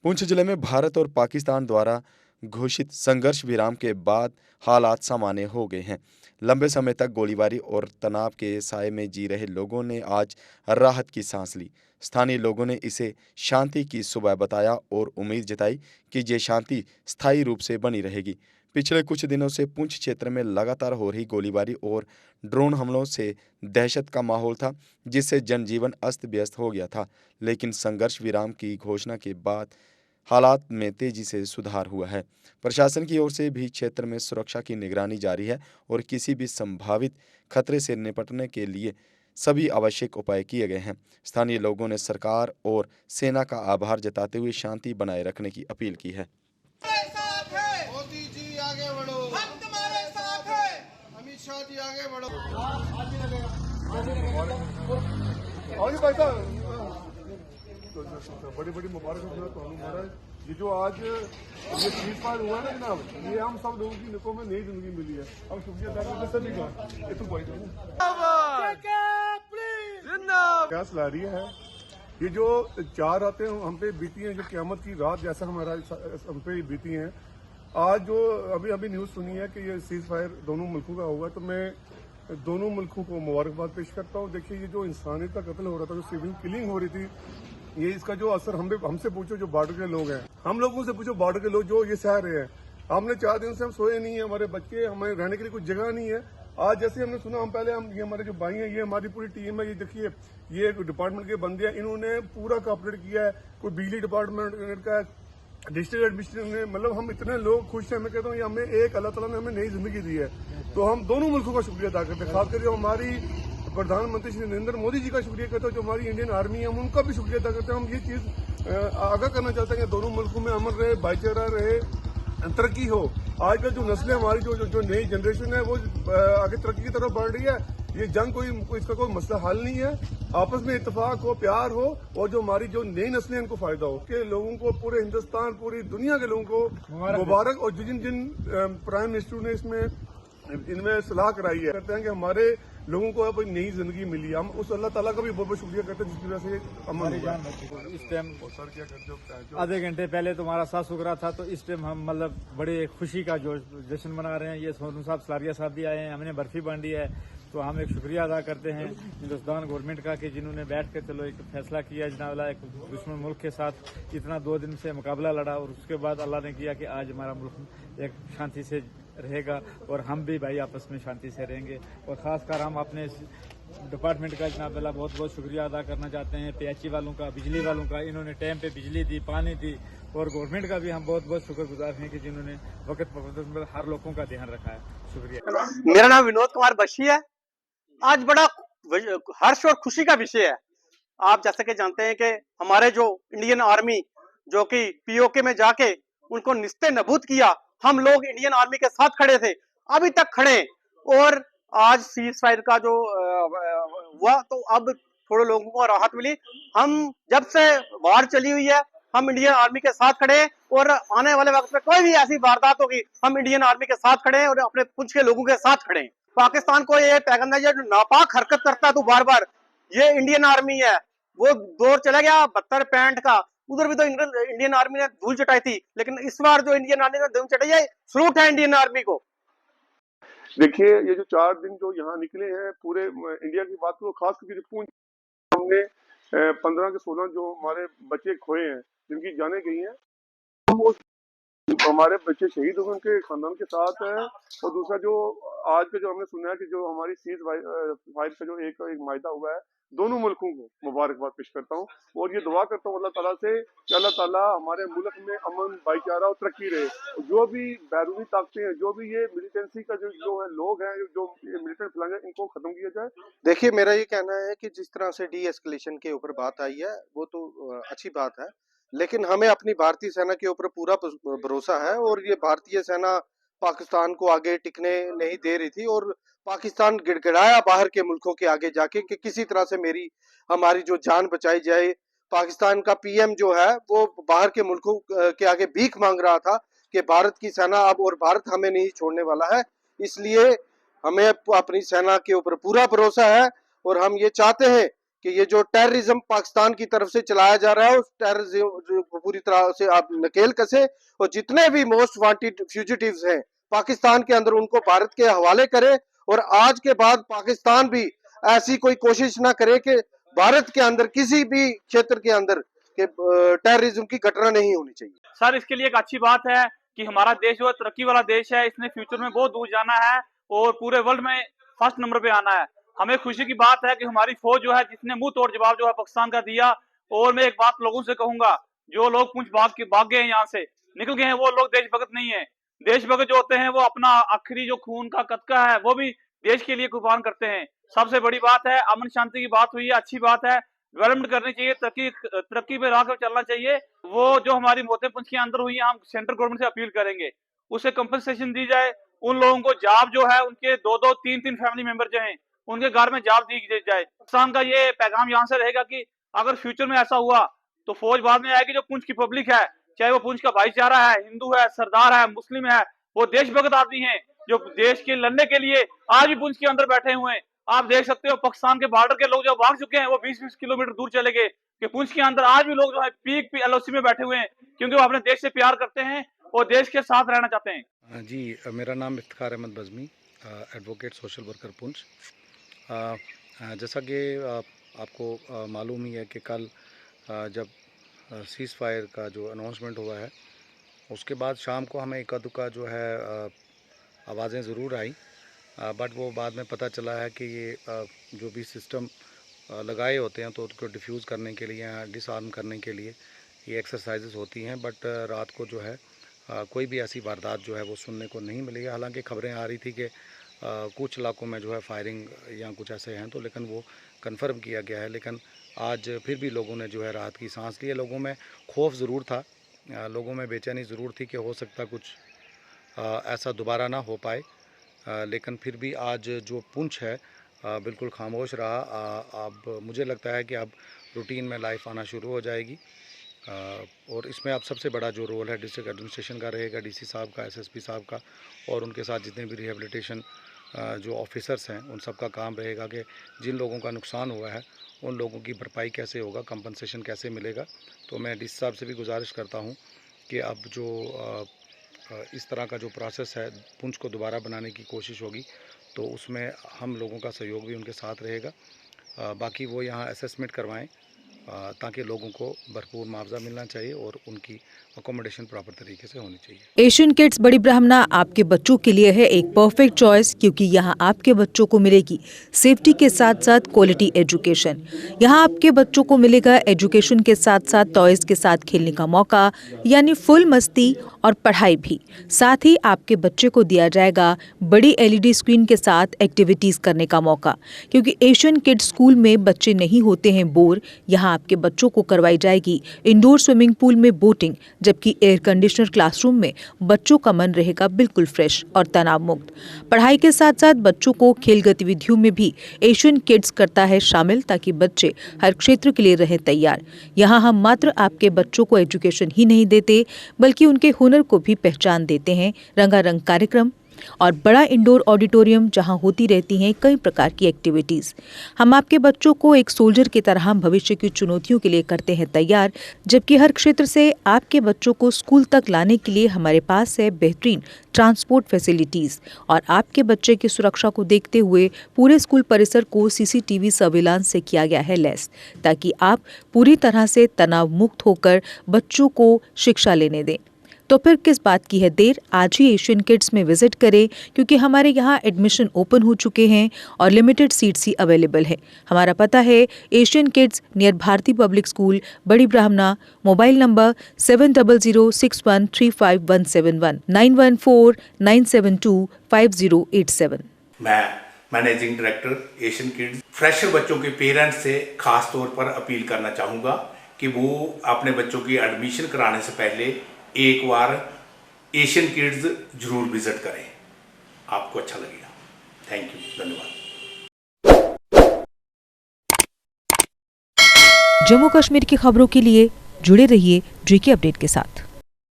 पुंछ जिले में भारत और पाकिस्तान द्वारा घोषित संघर्ष विराम के बाद हालात सामान्य हो गए हैं। लंबे समय तक गोलीबारी और तनाव के साए में जी रहे लोगों ने आज राहत की सांस ली। स्थानीय लोगों ने इसे शांति की सुबह बताया और उम्मीद जताई कि ये शांति स्थायी रूप से बनी रहेगी। पिछले कुछ दिनों से पुंछ क्षेत्र में लगातार हो रही गोलीबारी और ड्रोन हमलों से दहशत का माहौल था, जिससे जनजीवन अस्त व्यस्त हो गया था। लेकिन संघर्ष विराम की घोषणा के बाद हालात में तेजी से सुधार हुआ है। प्रशासन की ओर से भी क्षेत्र में सुरक्षा की निगरानी जारी है और किसी भी संभावित खतरे से निपटने के लिए सभी आवश्यक उपाय किए गए हैं। स्थानीय लोगों ने सरकार और सेना का आभार जताते हुए शांति बनाए रखने की अपील की है। मोदी जी आगे बढ़ो, हम तुम्हारे साथ हैं। अमित शाह जी आगे बढ़ो। बड़ी बड़ी मुबारक हो महाराज। ये जो आज ये सीज़फायर हुआ है ना जनाब, ये हम सब लोगों की निकों में नई जिंदगी मिली है। हम शुक्रिया अदा करते सभी का। ये तो भाई क्या ला रही है। ये जो 4 रातें हम पे बीती हैं, जो क़यामत की रात जैसा हमारा हम पे बीती हैं, आज जो अभी न्यूज़ सुनी है कि ये सीज़ फायर दोनों मुल्कों का होगा, तो मैं दोनों मुल्कों को मुबारकबाद पेश करता हूँ। देखिए, ये जो इंसानियत का कत्ल हो रहा था, जो सिविल किलिंग हो रही थी, ये इसका जो असर हमसे पूछो जो बॉर्डर के लोग हैं, हम लोगों से पूछो बॉर्डर के लोग जो ये सह रहे हैं। हमने 4 दिन से हम सोए नहीं है, हमारे बच्चे, हमें रहने के लिए कुछ जगह नहीं है। आज जैसे हमने सुना, ये हमारे जो भाई हैं, ये हमारी पूरी टीम है, ये देखिए, ये डिपार्टमेंट के बंदे हैं, इन्होंने पूरा कॉपरेट किया है। कोई बिजली डिपार्टमेंट का, डिस्ट्रिक्ट एडमिनिस्ट्रेशन ने, मतलब हम इतने लोग खुश हैं। मैं कहता हूँ ये हमें एक अल्लाह ताला ने हमें नई जिंदगी दी है, तो हम दोनों मुल्कों का शुक्रिया अदा करते हैं। खासकर जो हमारी प्रधानमंत्री श्री नरेंद्र मोदी जी का शुक्रिया करते हैं, जो हमारी इंडियन आर्मी है, हम उनका भी शुक्रिया अदा करते हैं। हम ये चीज़ आगाह करना चाहते हैं कि दोनों मुल्कों में अमन रहे, भाईचारा रहे, तरक्की हो। आजकल जो नस्लें हमारी जो नई जनरेशन है, वो आगे तरक्की की तरफ बढ़ रही है। ये जंग कोई इसका कोई मसला हल नहीं है। आपस में इत्तेफाक हो, प्यार हो, और जो हमारी जो नई नस्लें इनको फायदा हो, कि लोगों को, पूरे हिंदुस्तान, पूरी दुनिया के लोगों को मुबारक। और जिन प्राइम मिनिस्टर ने इनमें सलाह कराई है, कहते हैं कि हमारे लोगों को अब नई जिंदगी मिली। हम उस अल्लाह ताला का भी बहुत बहुत शुक्रिया करते हैं जिसकी वजह से हमारी जान बची। इस टाइम सर क्या करते, आधे घंटे पहले तुम्हारा साथ सुगरा था, तो इस टाइम हम मतलब बड़े खुशी का जो जश्न मना रहे हैं। ये सोनू साहब, सलारिया साहब भी आए हैं, हमने बर्फी बांटी है, तो हम एक शुक्रिया अदा करते हैं हिंदुस्तान गवर्नमेंट का कि जिन्होंने बैठ कर चलो एक फैसला किया जनाब, एक दुश्मन मुल्क के साथ इतना 2 दिन से मुकाबला लड़ा, और उसके बाद अल्लाह ने किया कि आज हमारा मुल्क एक शांति से रहेगा, और हम भी भाई आपस में शांति से रहेंगे। और ख़ासकर हम अपने डिपार्टमेंट का जनाब अल्लाह बहुत बहुत शुक्रिया अदा करना चाहते हैं, पीएचई वालों का, बिजली वालों का। इन्होंने टाइम पे बिजली दी, पानी दी, और गवर्नमेंट का भी हम बहुत बहुत शुक्रगुजार हैं कि जिन्होंने वक्त पर हर लोगों का ध्यान रखा है। शुक्रिया। मेरा नाम विनोद कुमार बशी है। आज बड़ा हर्ष और खुशी का विषय है। आप जैसे कि जानते हैं कि हमारे जो इंडियन आर्मी, जो कि पीओके में जाके उनको निस्ते नबूद किया, हम लोग इंडियन आर्मी के साथ खड़े थे, अभी तक खड़े। और आज सीज फायर का जो हुआ, तो अब थोड़े लोगों को राहत मिली। हम जब से वार चली हुई है, हम इंडियन आर्मी के साथ खड़े हैं, और आने वाले वक्त में कोई भी ऐसी वारदात होगी, हम इंडियन आर्मी के साथ खड़े हैं और अपने पुंछ के लोगों के साथ खड़े हैं। पाकिस्तान को ये पैगंबर जो नापाक हरकत करता है तो बार बार, ये इंडियन आर्मी है, वो दौर चला गया 72-65 का, उधर भी तो इंडियन आर्मी ने धूल चटाई थी, लेकिन इस बार जो इंडियन आर्मी ने धूल चटाई है, सलूट है इंडियन आर्मी को। देखिए, ये जो 4 दिन जो यहाँ निकले हैं, पूरे इंडिया की बात करो, खास करके पूंछ, हमने 15 के 16 जो हमारे बच्चे खोए हैं, जिनकी जानें गई हैं, वो हमारे बच्चे शहीद हुए, उनके खानदान के साथ है। और दूसरा जो आज का जो हमने सुना है कि जो हमारी सीज फायर का जो एक मायदा हुआ है, दोनों मुल्कों को मुबारकबाद पेश करता हूँ, और ये दुआ करता हूँ अल्लाह ताला से कि अल्लाह ताला हमारे मुल्क में अमन, भाईचारा और तरक्की रहे। जो भी बैरूनी ताकतें हैं, जो भी ये मिलिटेंसी का जो है लोग हैं, जो मिलिटेंट फैलाएंगे, इनको खत्म किया जाए। देखिए, मेरा ये कहना है कि जिस तरह से डी एस्केलेशन के ऊपर बात आई है, वो तो अच्छी बात है, लेकिन हमें अपनी भारतीय सेना के ऊपर पूरा भरोसा है। और ये भारतीय सेना पाकिस्तान को आगे टिकने नहीं दे रही थी, और पाकिस्तान गिड़गिड़ाया बाहर के मुल्कों के आगे जाके कि किसी तरह से हमारी जो जान बचाई जाए। पाकिस्तान का पीएम जो है, वो बाहर के मुल्कों के आगे भीख मांग रहा था कि भारत की सेना अब, और भारत हमें नहीं छोड़ने वाला है। इसलिए हमें अपनी सेना के ऊपर पूरा भरोसा है, और हम ये चाहते हैं कि ये जो टेररिज्म पाकिस्तान की तरफ से चलाया जा रहा है उस टेररिज्म को पूरी तरह से आप नकेल कसे और जितने भी मोस्ट वांटेड फ्यूजिटिव्स हैं पाकिस्तान के अंदर उनको भारत के हवाले करे और आज के बाद पाकिस्तान भी ऐसी कोई कोशिश ना करे कि भारत के अंदर किसी भी क्षेत्र के अंदर के टेररिज्म की घटना नहीं होनी चाहिए। सर इसके लिए एक अच्छी बात है कि हमारा देश जो है तरक्की वाला देश है, इसने फ्यूचर में बहुत दूर जाना है और पूरे वर्ल्ड में फर्स्ट नंबर पे आना है। हमें खुशी की बात है कि हमारी फौज जो है जिसने मुंह तोड़ जवाब जो है पाकिस्तान का दिया। और मैं एक बात लोगों से कहूंगा, जो लोग पुंछ भाग गए हैं, यहाँ से निकल गए हैं, वो लोग देशभक्त नहीं है। देशभक्त जो होते हैं वो अपना आखिरी जो खून का कतका है वो भी देश के लिए कुर्बान करते हैं। सबसे बड़ी बात है अमन शांति की बात हुई है, अच्छी बात है, डेवलपमेंट करनी चाहिए, तरक्की पे राह पर चलना चाहिए। वो जो हमारी मौतें पुंछ के अंदर हुई है, हम सेंट्रल गवर्नमेंट से अपील करेंगे उसे कंपनसेशन दी जाए। उन लोगों को जॉब जो है उनके 2-2, 3-3 फैमिली मेंबर जो हैं उनके घर में जॉब दी जाए। पाकिस्तान का ये पैगाम यहाँ से रहेगा कि अगर फ्यूचर में ऐसा हुआ तो फौज बाद में आएगी। जो पुंछ की पब्लिक है, चाहे वो पुंछ का भाईचारा है, हिंदू है, सरदार है, मुस्लिम है, वो देशभक्त आदमी हैं जो देश के लड़ने के लिए आज भी पुंछ के अंदर बैठे हुए हैं। आप देख सकते हो पाकिस्तान के बॉर्डर के लोग जो भाग चुके हैं वो 20-20 किलोमीटर दूर चले गए कि पुंछ के अंदर आज भी लोग जो है पीक LOC में बैठे हुए हैं क्योंकि वो अपने देश से प्यार करते हैं और देश के साथ रहना चाहते हैं। जी, मेरा नाम Iftikhar Ahmed Bazmi, advocate social worker Poonch. जैसा कि आपको मालूम ही है कि कल जब सीज़ फायर का जो अनाउंसमेंट हुआ है उसके बाद शाम को हमें इक्का दुक्का जो है आवाज़ें ज़रूर आई, बट वो बाद में पता चला है कि ये जो भी सिस्टम लगाए होते हैं तो उसको डिफ्यूज़ करने के लिए या डिसआर्म करने के लिए ये एक्सरसाइजेस होती हैं। बट रात को जो है कोई भी ऐसी वारदात जो है वो सुनने को नहीं मिली है। हालांकि खबरें आ रही थी कि कुछ इलाकों में जो है फायरिंग या कुछ ऐसे हैं, तो लेकिन वो कंफर्म किया गया है। लेकिन आज फिर भी लोगों ने जो है राहत की सांस ली है। लोगों में खौफ ज़रूर था, लोगों में बेचैनी ज़रूर थी कि हो सकता कुछ ऐसा दोबारा ना हो पाए, लेकिन फिर भी आज जो पुंछ है बिल्कुल खामोश रहा। अब मुझे लगता है कि अब रूटीन में लाइफ आना शुरू हो जाएगी और इसमें अब सबसे बड़ा जो रोल है डिस्ट्रिक्ट एडमिनिस्ट्रेशन का रहेगा, DC साहब का, SSP साहब का, और उनके साथ जितने भी रिहेबिलिटेशन जो ऑफिसर्स हैं उन सब का काम रहेगा कि जिन लोगों का नुकसान हुआ है उन लोगों की भरपाई कैसे होगा, कंपनसेशन कैसे मिलेगा। तो मैं DC साहब से भी गुजारिश करता हूँ कि अब जो इस तरह का जो प्रोसेस है पुंछ को दोबारा बनाने की कोशिश होगी तो उसमें हम लोगों का सहयोग भी उनके साथ रहेगा। बाकी वो यहाँ असेसमेंट करवाएं ताकि लोगों को भरपूर मुआवजा मिलना चाहिए और उनकी अकोमोडेशन प्रॉपर तरीके से होनी चाहिए। एशियन किड्स बड़ी ब्राह्मणा आपके बच्चों के लिए है एक परफेक्ट चॉइस, क्योंकि यहाँ आपके बच्चों को मिलेगी सेफ्टी के साथ साथ क्वालिटी एजुकेशन। यहाँ आपके बच्चों को मिलेगा एजुकेशन के साथ साथ टॉयज के साथ खेलने का मौका, यानी फुल मस्ती और पढ़ाई भी। साथ ही आपके बच्चे को दिया जाएगा बड़ी LED स्क्रीन के साथ एक्टिविटीज करने का मौका, क्योंकि एशियन किड्स स्कूल में बच्चे नहीं होते हैं बोर। यहाँ आपके बच्चों को करवाई जाएगी इंडोर स्विमिंग पूल में बोटिंग, जबकि एयर कंडीशनर क्लासरूम में बच्चों का मन रहेगा बिल्कुल फ्रेश और तनाव मुक्त। पढ़ाई के साथ साथ बच्चों को खेल गतिविधियों में भी एशियन किड्स करता है शामिल, ताकि बच्चे हर क्षेत्र के लिए रहे तैयार। यहाँ हम मात्र आपके बच्चों को एजुकेशन ही नहीं देते बल्कि उनके हुनर को भी पहचान देते हैं। रंगारंग कार्यक्रम और बड़ा इंडोर ऑडिटोरियम जहां होती रहती हैं कई प्रकार की एक्टिविटीज। हम आपके बच्चों को एक सोल्जर की तरह भविष्य की चुनौतियों के लिए करते हैं तैयार, जबकि हर क्षेत्र से आपके बच्चों को स्कूल तक लाने के लिए हमारे पास है बेहतरीन ट्रांसपोर्ट फैसिलिटीज। और आपके बच्चे की सुरक्षा को देखते हुए पूरे स्कूल परिसर को CCTV सर्विलांस से किया गया है लैस, ताकि आप पूरी तरह से तनाव मुक्त होकर बच्चों को शिक्षा लेने दें। तो फिर किस बात की है देर, आज ही एशियन किड्स में विजिट करें, क्योंकि हमारे यहाँ एडमिशन ओपन हो चुके हैं और लिमिटेड सीट्स ही अवेलेबल है। हमारा पता है Asian kids near Bharati public school, Bari Brahmana. Mobile number 7006135171 9149725087। मैं managing director Asian kids fresher बच्चों के पेरेंट्स से खास तौर पर अपील करना चाहूँगा कि वो अपने बच्चों की एडमिशन कराने से पहले एक बार एशियन किड्स जरूर विजिट करें, आपको अच्छा लगेगा। थैंक यू, धन्यवाद। जम्मू कश्मीर की खबरों के लिए जुड़े रहिए GK अपडेट के साथ।